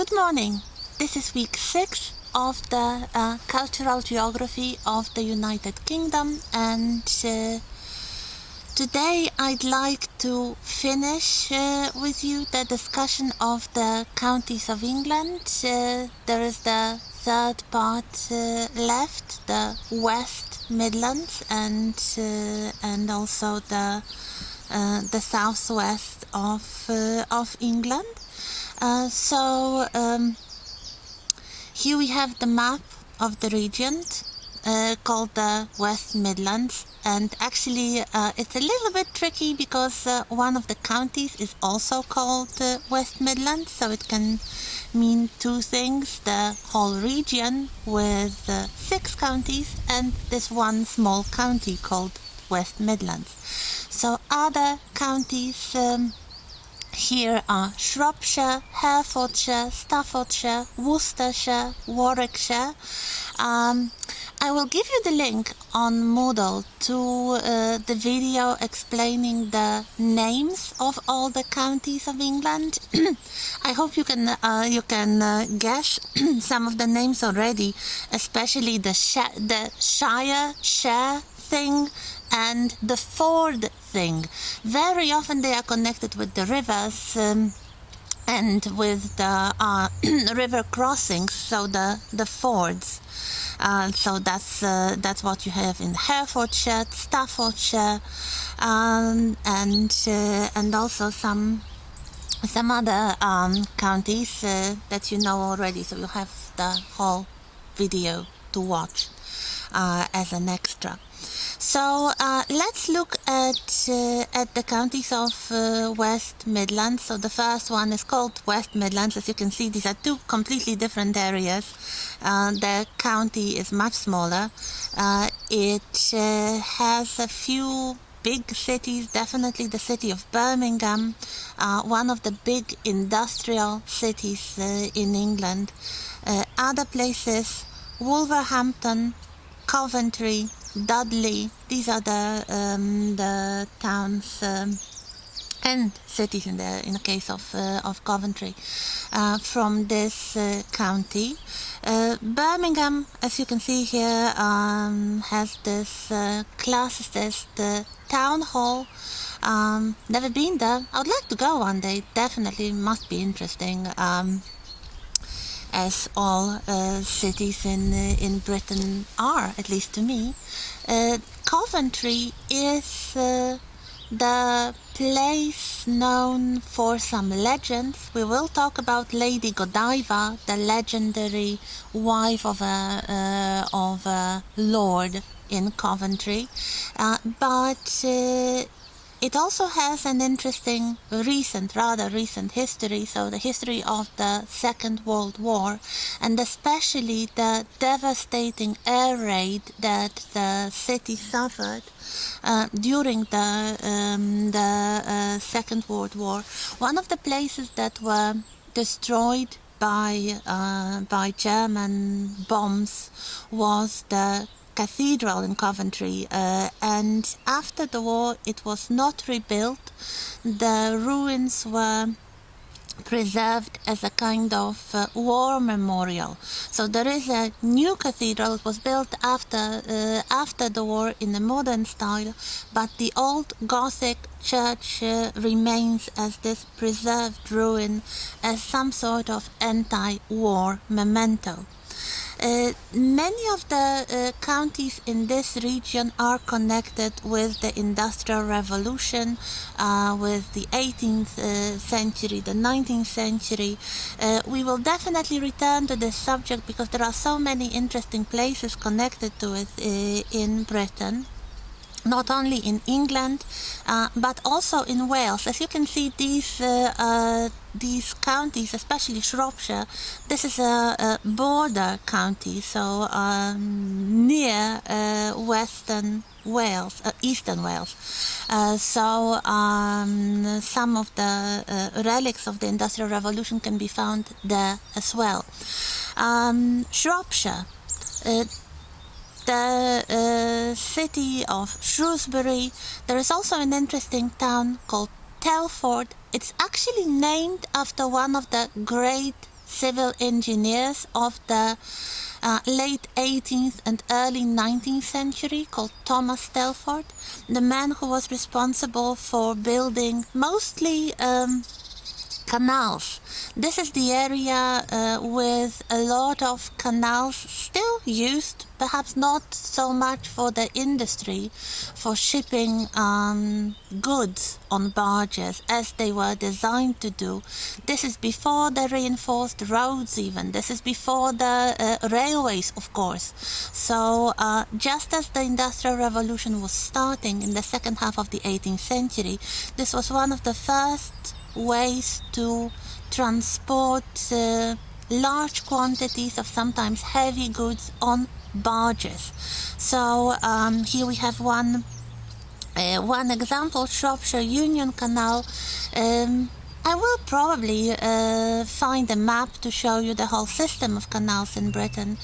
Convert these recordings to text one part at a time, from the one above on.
Good morning. This is week 6 of the Cultural Geography of the United Kingdom, and today I'd like to finish with you the discussion of the counties of England. There is the third part left, the West Midlands, and also the southwest of England. Here we have the map of the region called the West Midlands, and actually it's a little bit tricky because one of the counties is also called West Midlands, so it can mean two things: the whole region with 6 counties and this one small county called West Midlands. So other counties here are Shropshire, Herefordshire, Staffordshire, Worcestershire, Warwickshire. I will give you the link on Moodle to the video explaining the names of all the counties of England. I hope you can guess some of the names already, especially the shire thing and the ford thing. Very often they are connected with the rivers and with the river crossings, so the fords. So that's what you have in Herefordshire, Staffordshire, and also some other counties that you know already. So you have the whole video to watch as an extra. So let's look at the counties of West Midlands. So the first one is called West Midlands. As you can see, these are two completely different areas. The county is much smaller. It has a few big cities, definitely the city of Birmingham, one of the big industrial cities in England. Other places: Wolverhampton, Coventry, Dudley. These are the towns and cities in the case of Coventry from this county. Birmingham, as you can see here, has this classicist town hall. Never been there. I would like to go one day. Definitely must be interesting. As all cities in Britain are, at least to me. Coventry is the place known for some legends. We will talk about Lady Godiva, the legendary wife of a lord in Coventry, but it also has an interesting rather recent history, so the history of the Second World War, and especially the devastating air raid that the city suffered during the Second World War. One of the places that were destroyed by German bombs was the cathedral in Coventry, and after the war it was not rebuilt. The ruins were preserved as a kind of war memorial. So there is a new cathedral. It was built after the war in a modern style, but the old Gothic church remains as this preserved ruin, as some sort of anti-war memento. Many of the counties in this region are connected with the Industrial Revolution, with the 18th century, the 19th century. We will definitely return to this subject because there are so many interesting places connected to it in Britain. Not only in England, but also in Wales. As you can see, these counties, especially Shropshire, this is a border county, so near Western Wales, Eastern Wales. So some of the relics of the Industrial Revolution can be found there as well. Shropshire. The city of Shrewsbury. There is also an interesting town called Telford. It's actually named after one of the great civil engineers of the late 18th and early 19th century called Thomas Telford, the man who was responsible for building mostly canals. This is the area with a lot of canals still used, perhaps not so much for the industry, for shipping goods on barges as they were designed to do. This is before the reinforced roads even. This is before the railways, of course. So just as the Industrial Revolution was starting in the second half of the 18th century, this was one of the first ways to transport large quantities of sometimes heavy goods on barges. So here we have one example, Shropshire Union Canal. I will probably find a map to show you the whole system of canals in Britain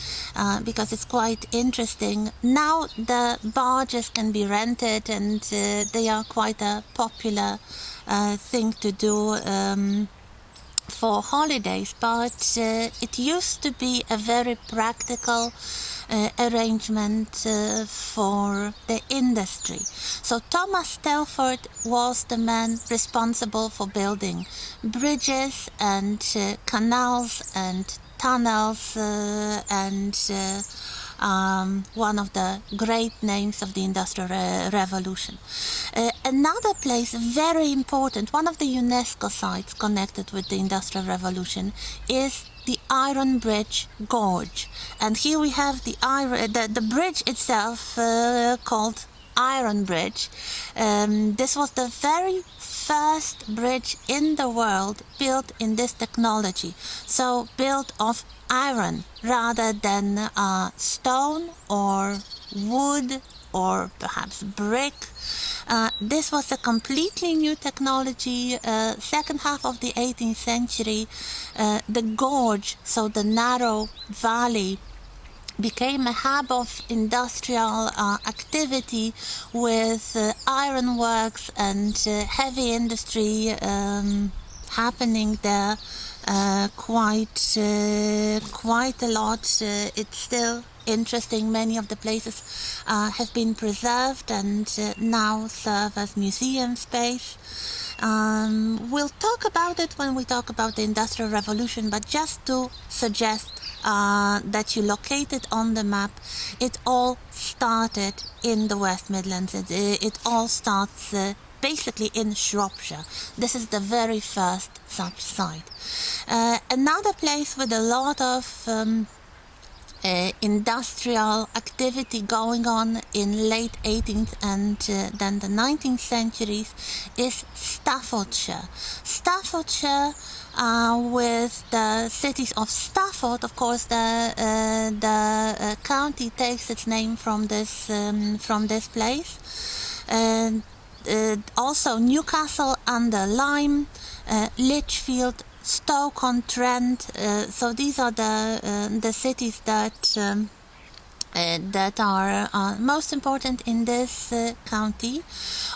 because it's quite interesting. Now the barges can be rented and they are quite a popular thing to do for holidays, but it used to be a very practical arrangement for the industry. So Thomas Telford was the man responsible for building bridges and canals and tunnels and one of the great names of the Industrial Revolution. Another place very important, one of the UNESCO sites connected with the Industrial Revolution, is the Iron Bridge Gorge. And here we have the bridge itself called Iron Bridge. This was the very first bridge in the world built in this technology. So built of iron rather than stone or wood or perhaps brick. This was a completely new technology. Second half of the 18th century, the gorge, so the narrow valley, became a hub of industrial activity with ironworks and heavy industry happening there quite a lot. It's still interesting. Many of the places have been preserved and now serve as museum space. We'll talk about it when we talk about the Industrial Revolution, but just to suggest that you locate it on the map, it all started in the West Midlands. It all starts basically in Shropshire. This is the very first such site. Another place with a lot of industrial activity going on in late 18th and then the 19th centuries is Staffordshire. Staffordshire, with the cities of Stafford, of course, the county takes its name from this place. Also Newcastle under Lyme, Lichfield, Stoke-on-Trent. So these are the cities that are most important in this county.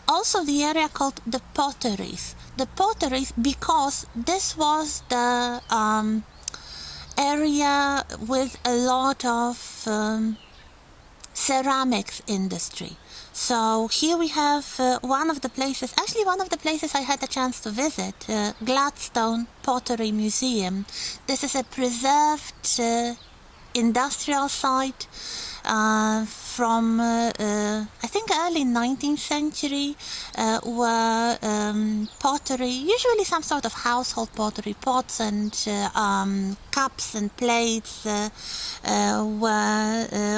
Also the area called the Potteries. The Potteries because this was the area with a lot of ceramics industry. So here we have one of the places I had a chance to visit, Gladstone Pottery Museum. This is a preserved industrial site from I think early 19th century, where pottery, usually some sort of household pottery, pots and cups and plates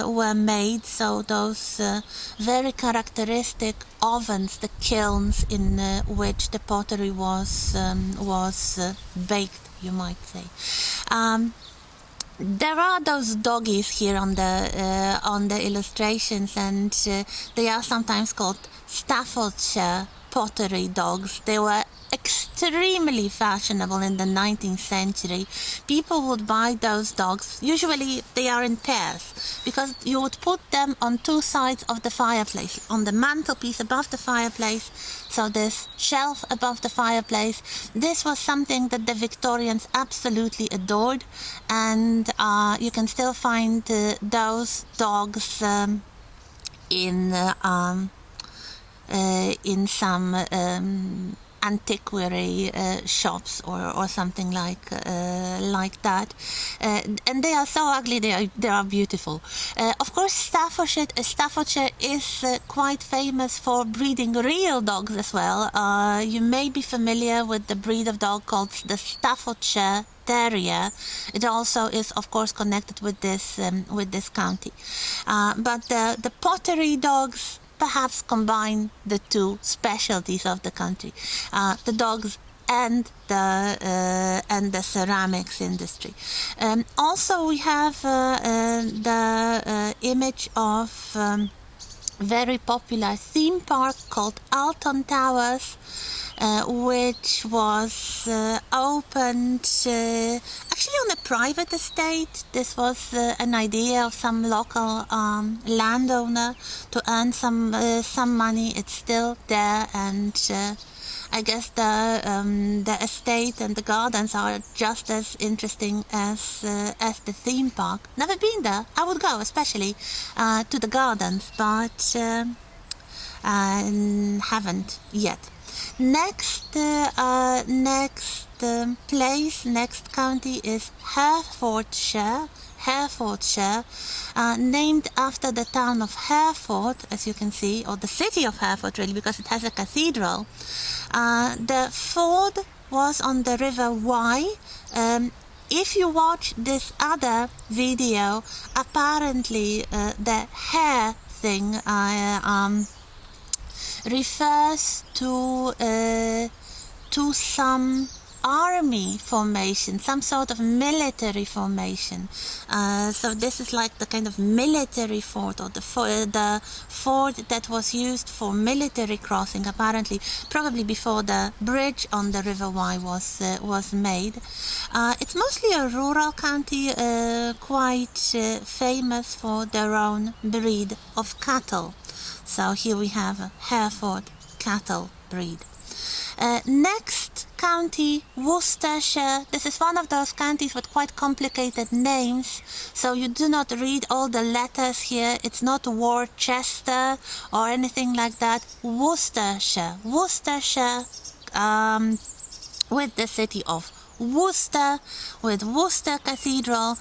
were made. So those very characteristic ovens, the kilns in which the pottery was baked, you might say. There are those doggies here on the illustrations, and they are sometimes called Staffordshire pottery dogs. They were extremely extremely fashionable in the 19th century. People would buy those dogs. Usually they are in pairs because you would put them on two sides of the fireplace, on the mantelpiece above the fireplace. So this shelf above the fireplace. This was something that the Victorians absolutely adored, and you can still find those dogs in some antiquary shops or something like that, and they are so ugly. They are beautiful. Of course, Staffordshire is quite famous for breeding real dogs as well. You may be familiar with the breed of dog called the Staffordshire Terrier. It also is, of course, connected with this county. But the pottery dogs perhaps combine the two specialties of the country, the dogs and the ceramics industry. Also, we have the image of very popular theme park called Alton Towers, which was opened actually on a private estate. This was an idea of some local landowner to earn some money. It's still there, and I guess the estate and the gardens are just as interesting as the theme park. Never been there. I would go, especially to the gardens, but haven't yet. Next county is Herefordshire. Named after the town of Hereford, as you can see, or the city of Hereford, really, because it has a cathedral. The ford was on the River Wye. If you watch this other video, apparently the hare thing refers to some army formation, some sort of military formation. So this is like the kind of military fort, or the ford that was used for military crossing, apparently, probably before the bridge on the River Wye was made. It's mostly a rural county, quite famous for their own breed of cattle. So here we have a Hereford cattle breed. Next county, Worcestershire. This is one of those counties with quite complicated names, so you do not read all the letters here. It's not Worcester or anything like that. Worcestershire. With the city of Worcester, with Worcester Cathedral.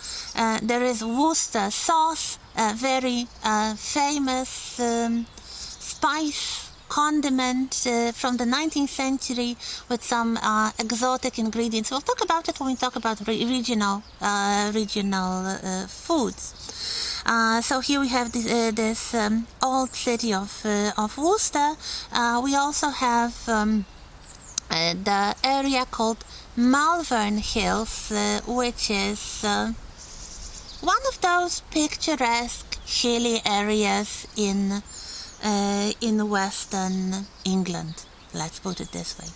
There is Worcester sauce, a very famous spice condiment from the 19th century with some exotic ingredients. We'll talk about it when we talk about regional foods. So here we have this old city of Worcester. We also have the area called Malvern Hills, which is one of those picturesque hilly areas in western England. Let's put it this way.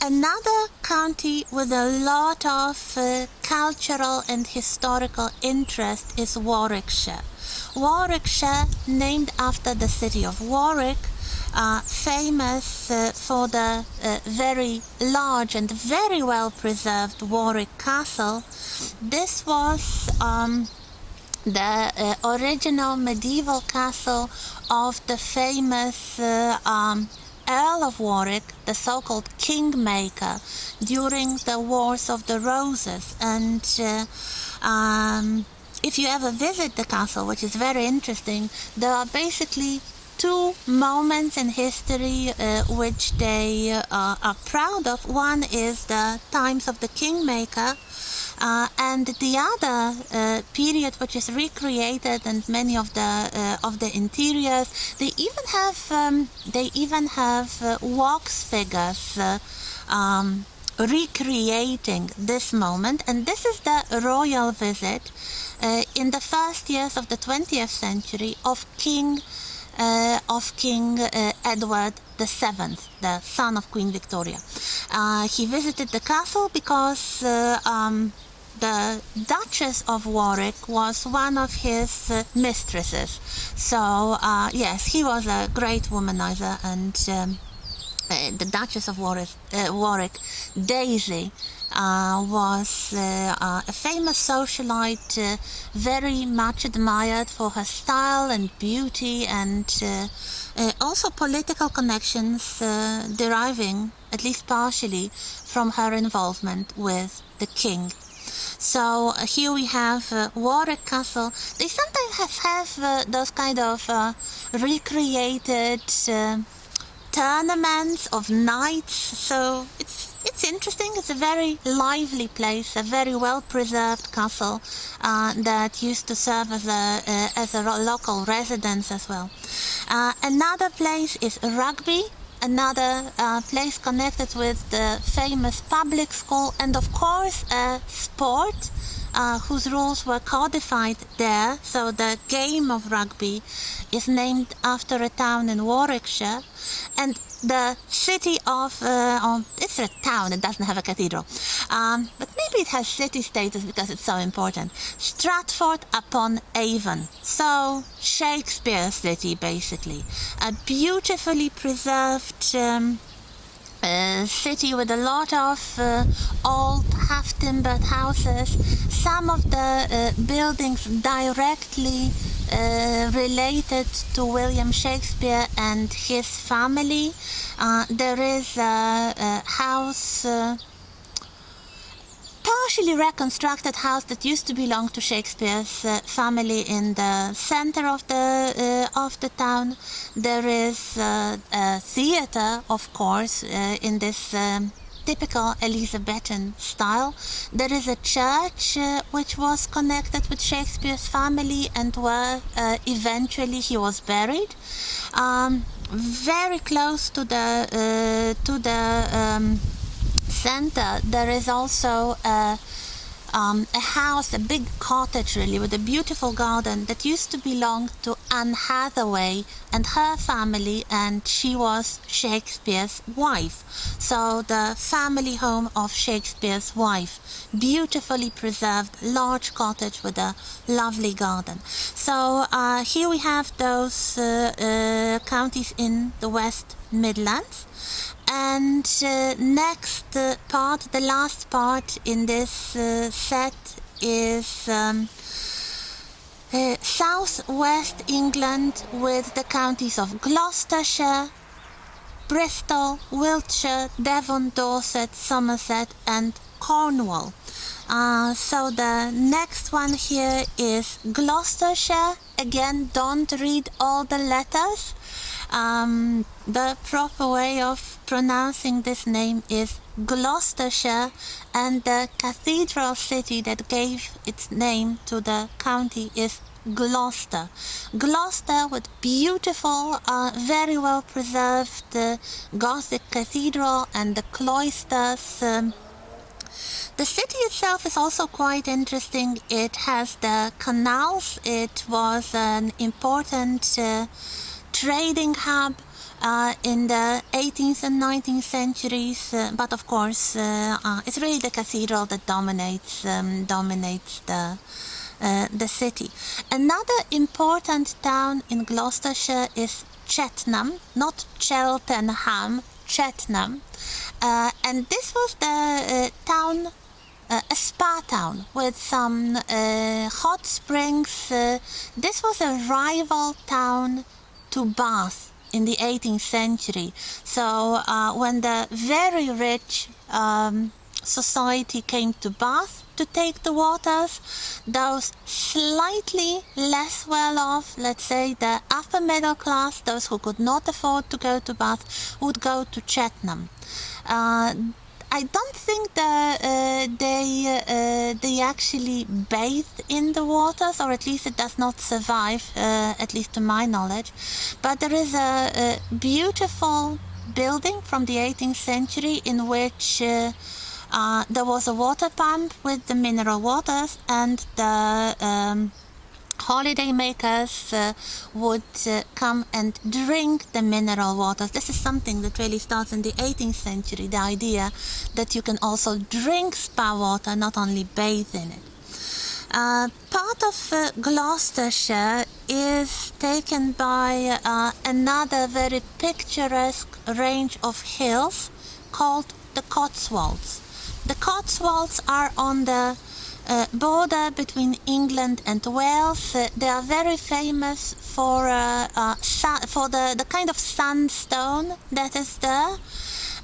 Another county with a lot of cultural and historical interest is Warwickshire. Warwickshire, named after the city of Warwick, famous for the very large and very well preserved Warwick Castle. This was the original medieval castle of the famous Earl of Warwick, the so-called Kingmaker, during the Wars of the Roses. And if you ever visit the castle, which is very interesting, there are basically two moments in history which they are proud of. One is the times of the Kingmaker, and the other period, which is recreated, and many of the interiors, they even have wax figures recreating this moment. And this is the royal visit in the first years of the 20th century of King of King Edward VII, the son of Queen Victoria. He visited the castle because the Duchess of Warwick was one of his mistresses. So yes, he was a great womanizer, and the Duchess of Warwick, Daisy, was a famous socialite, very much admired for her style and beauty, and also political connections deriving, at least partially, from her involvement with the king. So here we have Warwick Castle. They sometimes have those kind of recreated tournaments of knights, so it's interesting. It's a very lively place, a very well preserved castle that used to serve as a local residence as well. Another place is Rugby, another place connected with the famous public school, and of course a sport whose rules were codified there. So the game of rugby is named after a town in Warwickshire, and the city of it's a town, it doesn't have a cathedral, but maybe it has city status because it's so important. Stratford upon Avon, so Shakespeare City basically, a beautifully preserved city with a lot of old half-timbered houses, some of the buildings directly related to William Shakespeare and his family. There is a house, partially reconstructed house that used to belong to Shakespeare's family in the center of the town. There is a theater, of course, in this typical Elizabethan style. There is a church which was connected with Shakespeare's family and where eventually he was buried. Very close to the center, there is also a house, a big cottage really, with a beautiful garden that used to belong to Anne Hathaway and her family, and she was Shakespeare's wife. So the family home of Shakespeare's wife, beautifully preserved, large cottage with a lovely garden. So here we have those counties in the West Midlands. And next part, the last part in this set is southwest England, with the counties of Gloucestershire, Bristol, Wiltshire, Devon, Dorset, Somerset and Cornwall. So the next one here is Gloucestershire. Again, don't read all the letters. The proper way of pronouncing this name is Gloucestershire, and the cathedral city that gave its name to the county is Gloucester. Gloucester, with beautiful, very well preserved Gothic cathedral and the cloisters. The city itself is also quite interesting. It has the canals. It was an important trading hub in the 18th and 19th centuries, but of course it's really the cathedral that dominates the city. Another important town in Gloucestershire is Cheltenham, not Cheltenham, Cheltenham, and this was the town, a spa town with some hot springs. This was a rival town to Bath in the 18th century. So when the very rich society came to Bath to take the waters, those slightly less well off, let's say the upper middle class, those who could not afford to go to Bath, would go to Cheltenham. I don't think they actually bathed in the waters, or at least it does not survive, at least to my knowledge. But there is a beautiful building from the 18th century in which there was a water pump with the mineral waters, and the holiday makers would come and drink the mineral waters. This is something that really starts in the 18th century, the idea that you can also drink spa water, not only bathe in it. Part of Gloucestershire is taken by another very picturesque range of hills called the Cotswolds. The Cotswolds are on the border between England and Wales. They are very famous for the kind of sandstone that is there,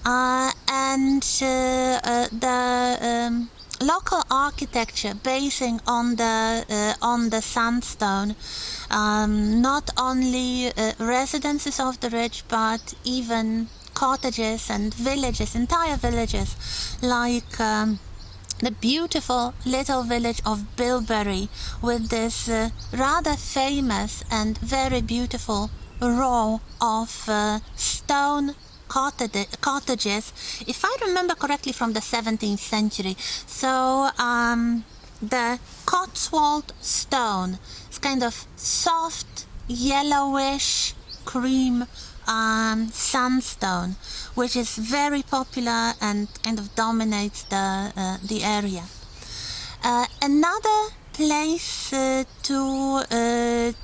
and the local architecture basing on the sandstone. Not only residences of the rich, but even cottages and villages, entire villages, like the beautiful little village of Bilberry, with this rather famous and very beautiful row of stone cottages, if I remember correctly, from the 17th century. So the Cotswold stone is kind of soft, yellowish cream sandstone, which is very popular and kind of dominates the area. Another place to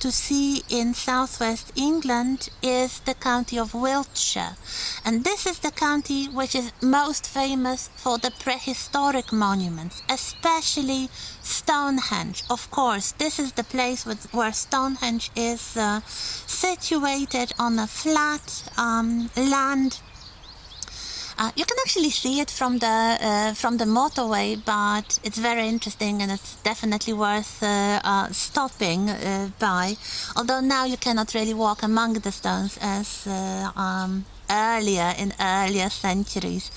see in southwest England is the county of Wiltshire, and this is the county which is most famous for the prehistoric monuments, especially Stonehenge. Of course, this is the place where Stonehenge is situated on a flat land. You can actually see it from the motorway, but it's very interesting and it's definitely worth stopping by. Although now you cannot really walk among the stones as in earlier centuries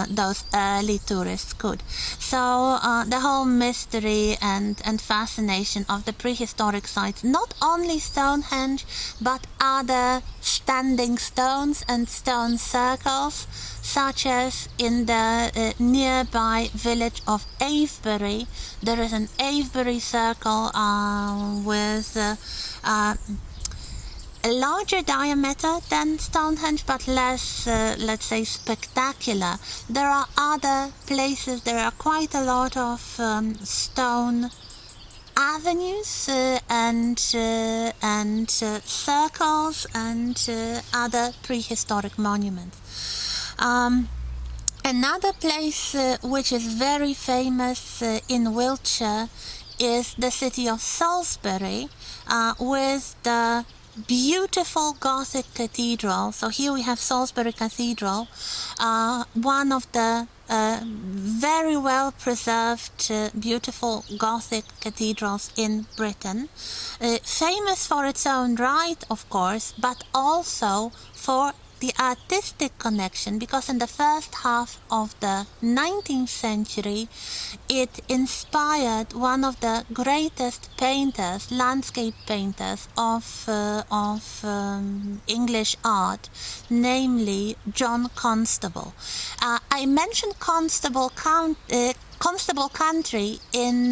those early tourists could. So the whole mystery and fascination of the prehistoric sites, not only Stonehenge but other standing stones and stone circles, such as in the nearby village of Avebury. There is an Avebury circle with a larger diameter than Stonehenge, but less, let's say, spectacular. There are other places, there are quite a lot of stone avenues and circles and other prehistoric monuments. Another place which is very famous in Wiltshire is the city of Salisbury, with the beautiful Gothic cathedral. So here we have Salisbury Cathedral, one of the very well preserved beautiful Gothic cathedrals in Britain, famous for its own right, of course, but also for the artistic connection, because in the first half of the 19th century it inspired one of the greatest painters, landscape painters of English art, namely John Constable. I mentioned Constable Country in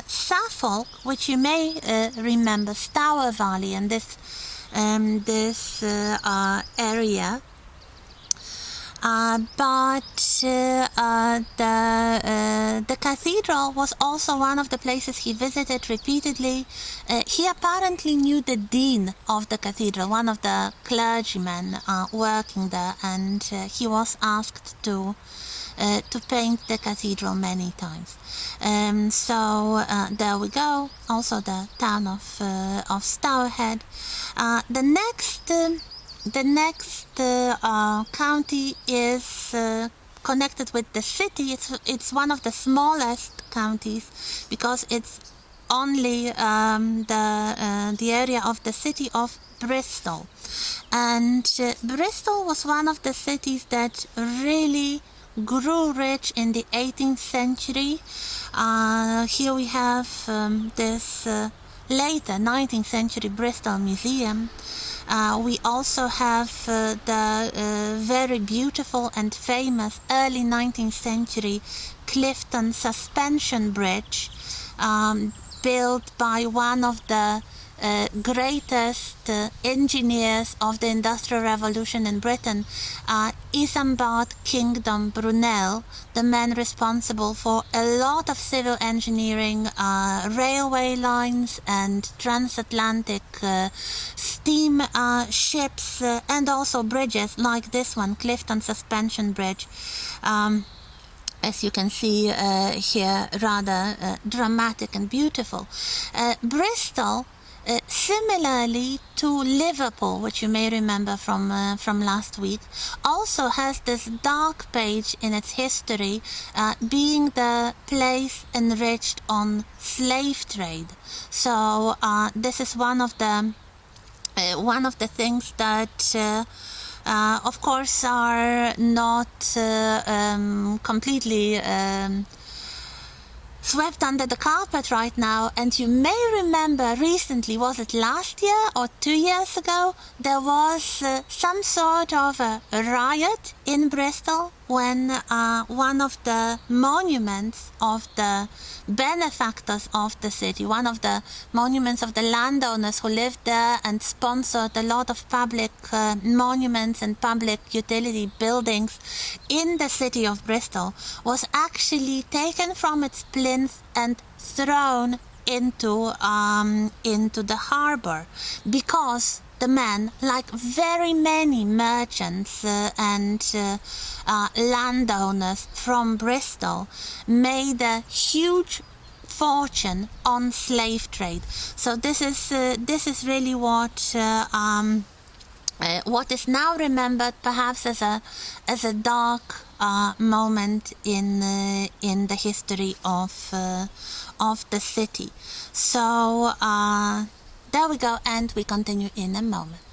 Suffolk, which you may remember, Stour Valley, and this area. But the cathedral was also one of the places he visited repeatedly. He apparently knew the dean of the cathedral, one of the clergymen working there, and he was asked to paint the cathedral many times. So there we go. Also the town of Stourhead. The next county is connected with the city. It's one of the smallest counties because it's only the area of the city of Bristol, and Bristol was one of the cities that really grew rich in the 18th century. Here we have this later 19th century Bristol Museum. We also have the very beautiful and famous early 19th century Clifton Suspension Bridge. built by one of the greatest engineers of the Industrial Revolution in Britain, Isambard Kingdom Brunel, the man responsible for a lot of civil engineering, railway lines and transatlantic steam ships, and also bridges like this one, Clifton Suspension Bridge. As you can see here, rather dramatic and beautiful. Bristol, similarly to Liverpool, which you may remember from last week, also has this dark page in its history, being the place enriched on slave trade. So this is one of the things that of course are not completely swept under the carpet right now. And you may remember recently, was it last year or 2 years ago, there was some sort of a riot in Bristol when one of the monuments of the benefactors of the city, one of the monuments of the landowners who lived there and sponsored a lot of public monuments and public utility buildings in the city of Bristol, was actually taken from its plinth and thrown into the harbor, because the man, like very many merchants and landowners from Bristol, made a huge fortune on slave trade. So this is really what is now remembered perhaps as a dark moment in the history of the city. So there we go, and we continue in a moment.